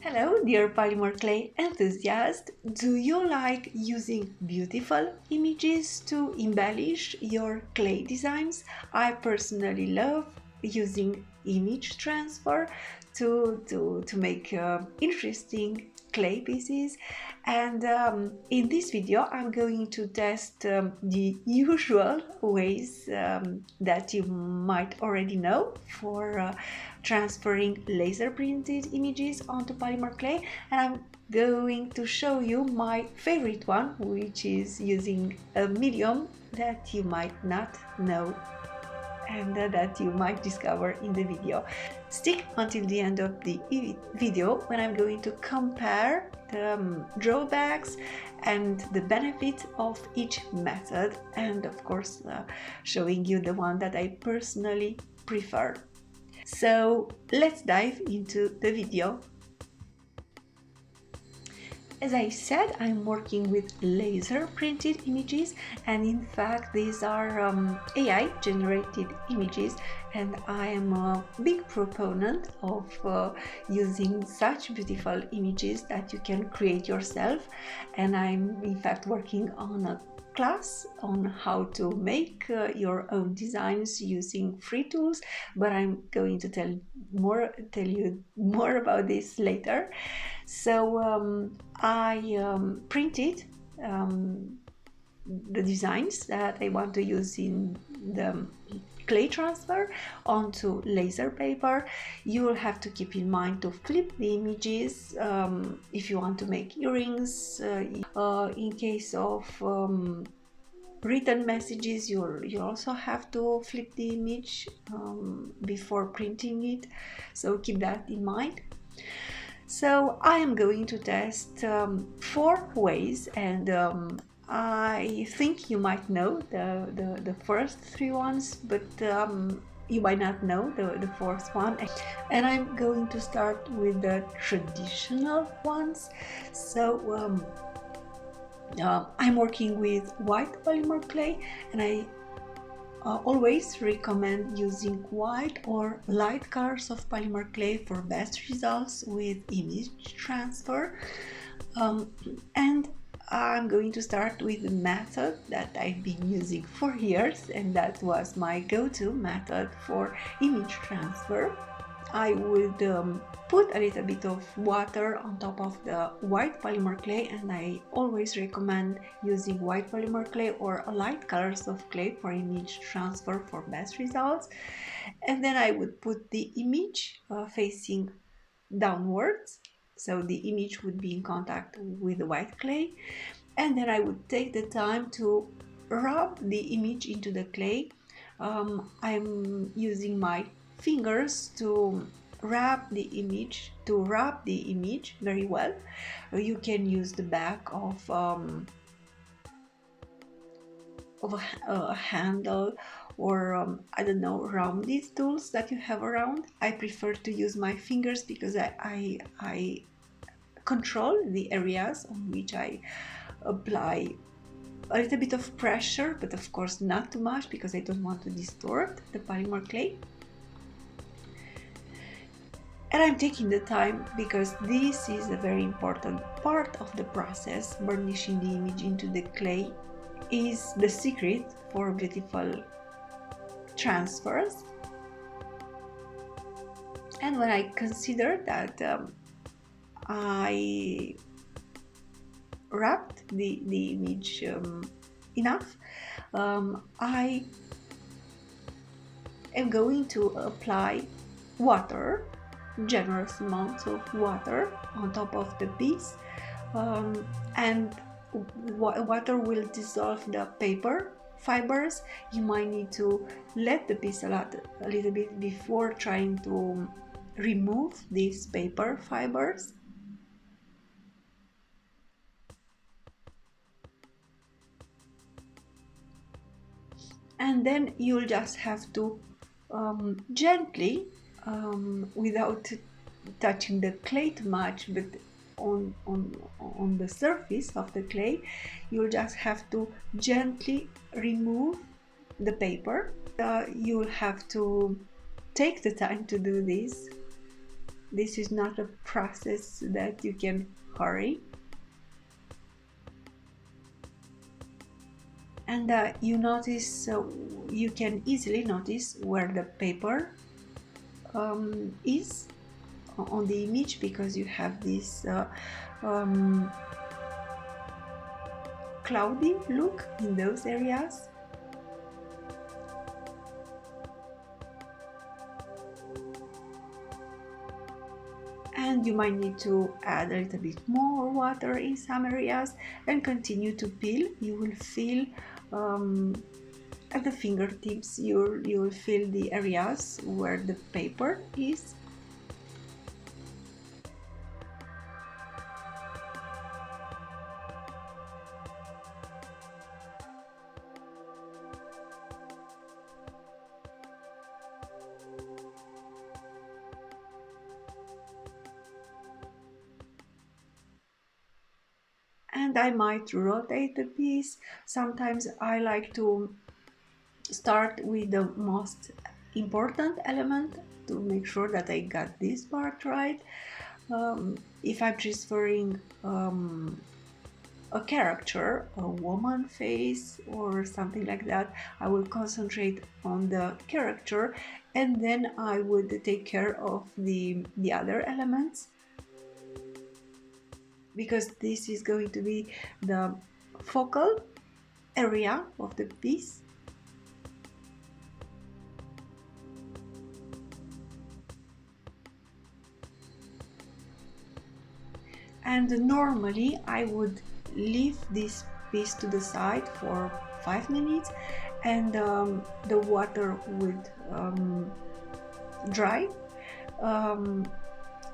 Hello, dear Polymer clay enthusiast. Do you like using beautiful images to embellish your clay designs? I personally love using image transfer to make interesting clay pieces, and in this video I'm going to test the usual ways that you might already know for transferring laser printed images onto polymer clay, and I'm going to show you my favorite one, which is using a medium that you might not know and that you might discover in the video. Stick until the end of the video when I'm going to compare the drawbacks and the benefits of each method, and of course showing you the one that I personally prefer. So let's dive into the video. As I said, I'm working with laser printed images, and in fact these are AI generated images, and I am a big proponent of using such beautiful images that you can create yourself. And I'm in fact working on a class on how to make your own designs using free tools, but I'm going to tell you more about this later. So I printed the designs that I want to use in the clay transfer onto laser paper. You will have to keep in mind to flip the images if you want to make earrings. In case of written messages, you also have to flip the image before printing it, so keep that in mind. So I am going to test 4 ways, and I think you might know the first 3 ones, but you might not know the 4th one. And I'm going to start with the traditional ones. So I'm working with white polymer clay, and I always recommend using white or light colors of polymer clay for best results with image transfer. And I'm going to start with the method that I've been using for years, and that was my go-to method for image transfer. I would put a little bit of water on top of the white polymer clay, and I always recommend using white polymer clay or light colors of clay for image transfer for best results. And then I would put the image facing downwards, so the image would be in contact with the white clay, and then I would take the time to rub the image into the clay. I'm using my fingers to wrap the image very well. You can use the back of a handle, or I don't know, rounded tools that you have around. I prefer to use my fingers because I control the areas on which I apply a little bit of pressure, but of course not too much because I don't want to distort the polymer clay. And I'm taking the time because this is a very important part of the process. Burnishing the image into the clay is the secret for beautiful transfers. And when I consider that I wrapped the image enough, I am going to apply water, generous amounts of water on top of the piece, and water will dissolve the paper fibers. You might need to let the piece a little bit before trying to remove these paper fibers. And then you'll just have to gently, without touching the clay too much, but on the surface of the clay, you'll just have to gently remove the paper. You'll have to take the time to do this. This is not a process that you can hurry. And you notice, you can easily notice where the paper is on the image, because you have this cloudy look in those areas. And you might need to add a little bit more water in some areas and continue to peel. You will feel at the fingertips, you will feel the areas where the paper is. And I might rotate the piece. Sometimes I like to start with the most important element to make sure that I got this part right. If I'm transferring a character, a woman face or something like that, I will concentrate on the character, and then I would take care of the other elements, because this is going to be the focal area of the piece. And normally I would leave this piece to the side for 5 minutes, and the water would dry.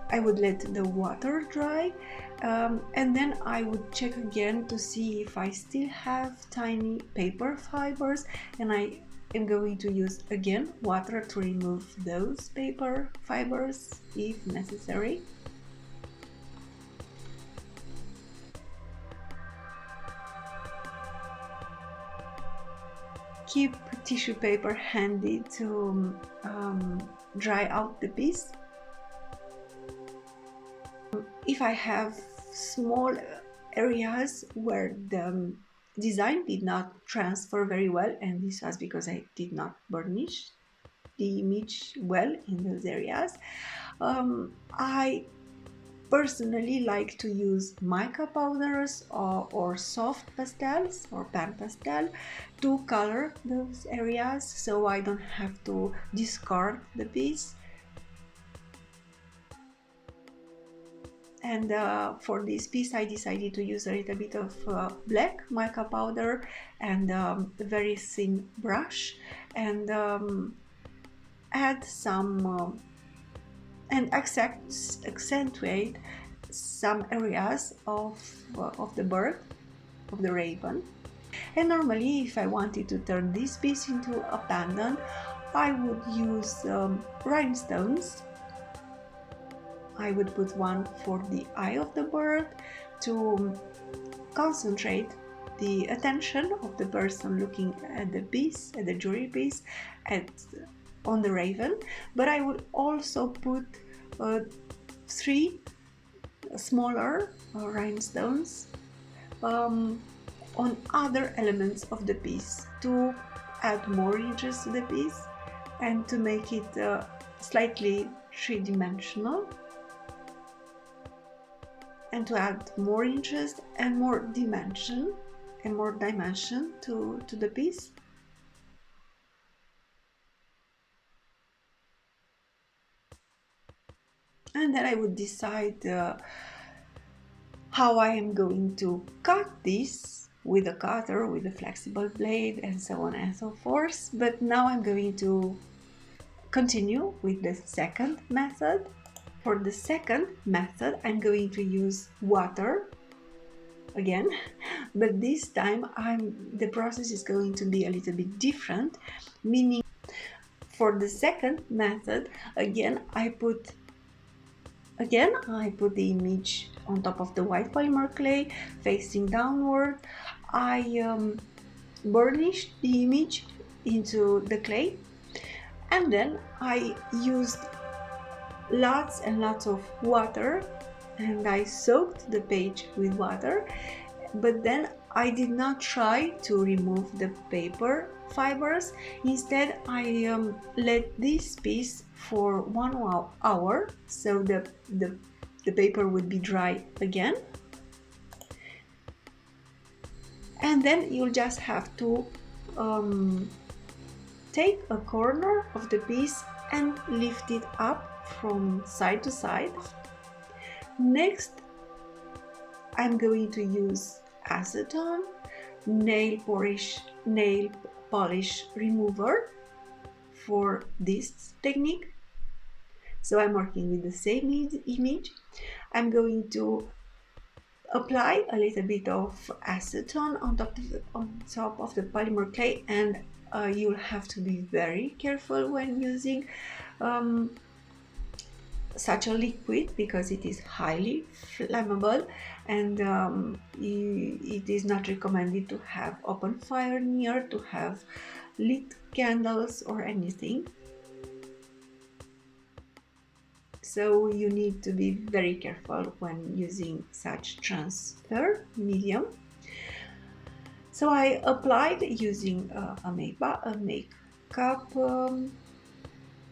I would let the water dry, and then I would check again to see if I still have tiny paper fibers, and I am going to use again water to remove those paper fibers if necessary. Keep tissue paper handy to dry out the piece. If I have small areas where the design did not transfer very well, and this was because I did not burnish the image well in those areas, I personally like to use mica powders or soft pastels or pan pastel to color those areas, so I don't have to discard the piece. And for this piece I decided to use a little bit of black mica powder and a very thin brush, and add some and accentuate some areas of the bird, of the raven. And normally, if I wanted to turn this piece into a pendant, I would use rhinestones. I would put one for the eye of the bird to concentrate the attention of the person looking at the piece, at the jewelry piece, on the raven. But I would also put 3 smaller rhinestones on other elements of the piece to add more interest to the piece and to make it slightly three-dimensional, and to add more interest and more dimension to the piece. And then I would decide how I am going to cut this with a cutter, with a flexible blade, and so on and so forth. But now I'm going to continue with the second method. For the second method, I'm going to use water again, but this time the process is going to be a little bit different, meaning for the second method, again I put the image on top of the white polymer clay facing downward. I burnished the image into the clay, and then I used lots and lots of water, and I soaked the page with water, but then I did not try to remove the paper fibers. Instead, I let this piece for 1 hour, so the paper would be dry again. And then you'll just have to take a corner of the piece and lift it up from side to side. Next, I'm going to use acetone nail polish remover for this technique. So I'm working with the same image. I'm going to apply a little bit of acetone on top of the polymer clay, and you'll have to be very careful when using such a liquid because it is highly flammable, and it is not recommended to have open fire near, to have lit candles or anything. So you need to be very careful when using such transfer medium. So I applied using a makeup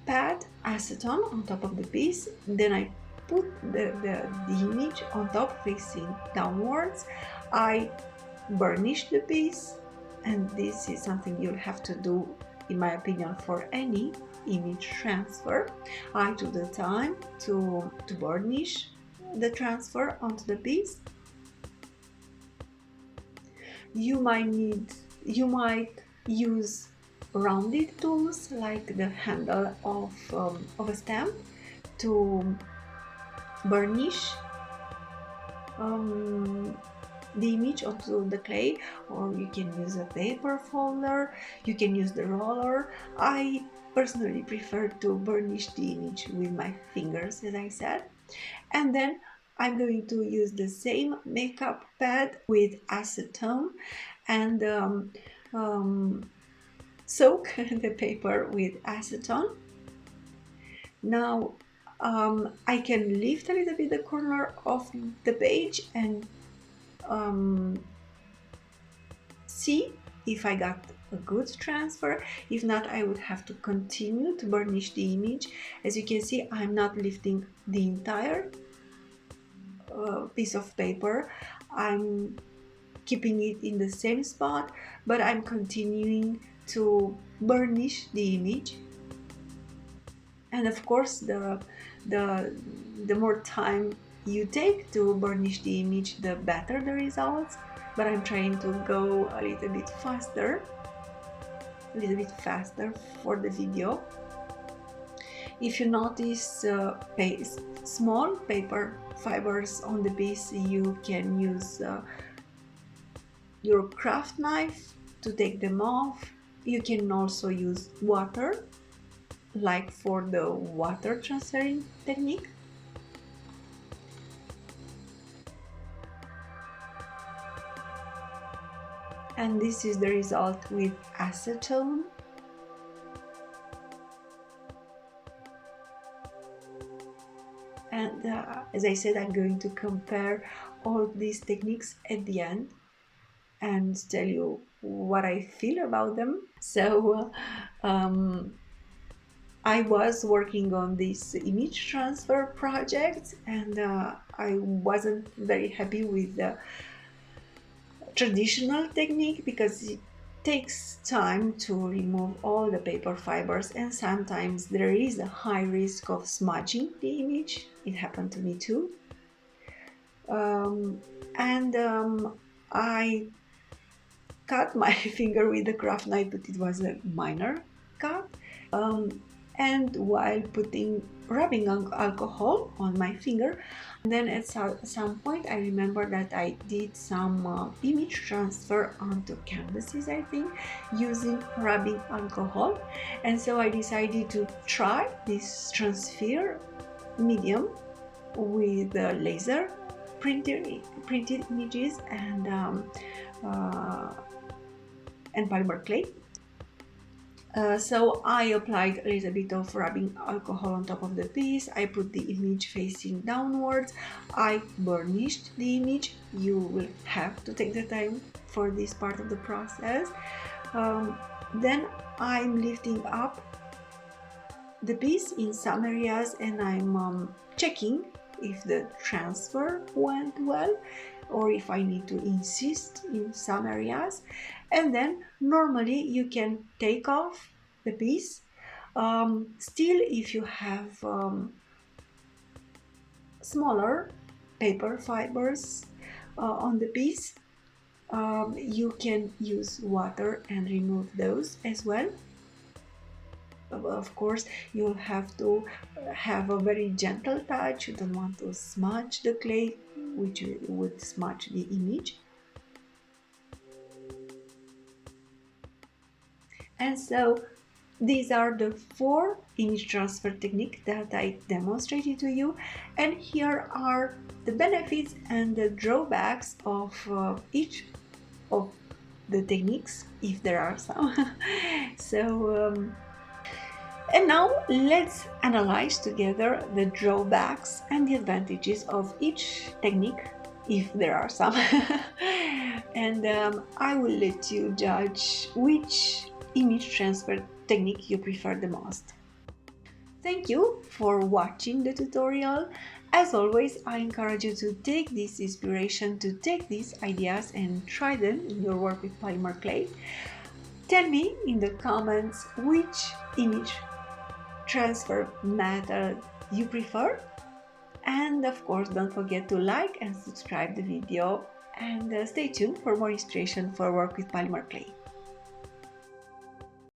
pad acetone on top of the piece. Then I put the image on top facing downwards. I burnished the piece, and this is something you'll have to do, in my opinion, for any image transfer. I took the time to burnish the transfer onto the piece. You might use rounded tools like the handle of a stamp to burnish the image onto the clay, or you can use a paper folder, you can use the roller. I personally prefer to burnish the image with my fingers, as I said. And then I'm going to use the same makeup pad with acetone and soak the paper with acetone. Now I can lift a little bit the corner of the page and see if I got a good transfer. If not, I would have to continue to burnish the image. As you can see, I'm not lifting the entire piece of paper. I'm keeping it in the same spot, but I'm continuing to burnish the image. And of course, the more time you take to burnish the image, the better the results. But I'm trying to go a little bit faster for the video. If you notice small paper fibers on the piece, you can use your craft knife to take them off. You can also use water, like for the water transferring technique. And this is the result with acetone. And as I said, I'm going to compare all these techniques at the end and tell you what I feel about them. So I was working on this image transfer project, and I wasn't very happy with the traditional technique because it takes time to remove all the paper fibers, and sometimes there is a high risk of smudging the image. It happened to me too. I cut my finger with the craft knife, but it was a minor cut. And while rubbing alcohol on my finger, and then at some point I remember that I did some image transfer onto canvases, I think, using rubbing alcohol. And so I decided to try this transfer medium with laser printed images and polymer clay. So I applied a little bit of rubbing alcohol on top of the piece. I put the image facing downwards. I burnished the image. You will have to take the time for this part of the process. Then I'm lifting up the piece in some areas, and I'm checking if the transfer went well or if I need to insist in some areas. And then normally you can take off the piece. Still, if you have smaller paper fibers on the piece, you can use water and remove those as well. Of course, you'll have to have a very gentle touch. You don't want to smudge the clay, which would smudge the image. And so these are the 4 image transfer techniques that I demonstrated to you, and here are the benefits and the drawbacks of each of the techniques, if there are some. So and now let's analyze together the drawbacks and the advantages of each technique, if there are some. And I will let you judge which image transfer technique you prefer the most. Thank you for watching the tutorial. As always, I encourage you to take this inspiration, to take these ideas and try them in your work with polymer clay. Tell me in the comments which image transfer method you prefer, and of course don't forget to like and subscribe the video, and stay tuned for more inspiration for work with polymer clay.